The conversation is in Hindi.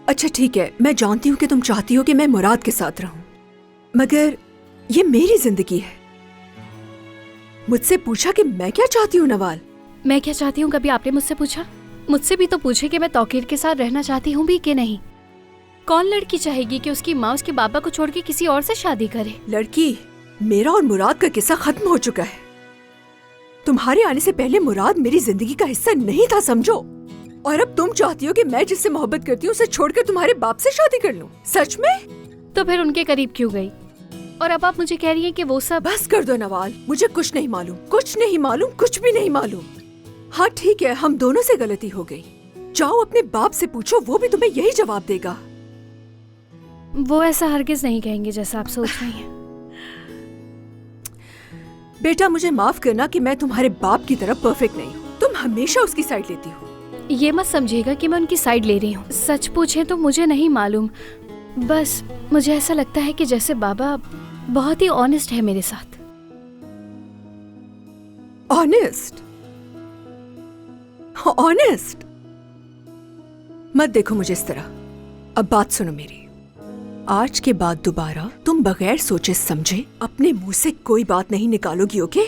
अच्छा ठीक है, मैं जानती हूँ कि तुम चाहती हो कि मैं मुराद के साथ रहूं, मगर ये मेरी जिंदगी है। मुझसे पूछा कि मैं क्या चाहती हूँ नवाल। मैं क्या चाहती हूँ कभी आपने मुझसे पूछा? मुझसे भी तो पूछे कि मैं तौकीर के साथ रहना चाहती हूँ भी कि नहीं। कौन लड़की चाहेगी कि उसकी माँ उसके बाबा को छोड़ के किसी और से शादी करे? लड़की, मेरा और मुराद का किस्सा खत्म हो चुका है। तुम्हारे आने से पहले मुराद मेरी जिंदगी का हिस्सा नहीं था, समझो। और अब तुम चाहती हो कि मैं जिससे मोहब्बत करती हूँ उसे छोड़कर तुम्हारे बाप से शादी कर लूं? सच में? तो फिर उनके करीब क्यों गई? और अब आप मुझे कह रही हैं कि वो सब। बस कर दो नवाल, मुझे कुछ नहीं मालूम, कुछ नहीं मालूम, कुछ भी नहीं मालूम। हाँ ठीक है, हम दोनों से गलती हो गई। जाओ अपने बाप से पूछो, वो भी तुम्हें यही जवाब देगा। वो ऐसा हरगिज नहीं कहेंगे जैसा आप सोच रही हैं। बेटा मुझे माफ करना कि मैं तुम्हारे बाप की तरह परफेक्ट नहीं हूँ। तुम हमेशा उसकी साइड लेती हो। ये मत समझिएगा कि मैं उनकी साइड ले रही हूँ। सच पूछे तो मुझे नहीं मालूम, बस मुझे ऐसा लगता है कि जैसे बाबा बहुत ही ऑनेस्ट है मेरे साथ। ऑनेस्ट? ऑनेस्ट? मत देखो मुझे इस तरह। अब बात सुनो मेरी। आज के बाद दोबारा तुम बगैर सोचे समझे अपने मुंह से कोई बात नहीं निकालोगी, ओके?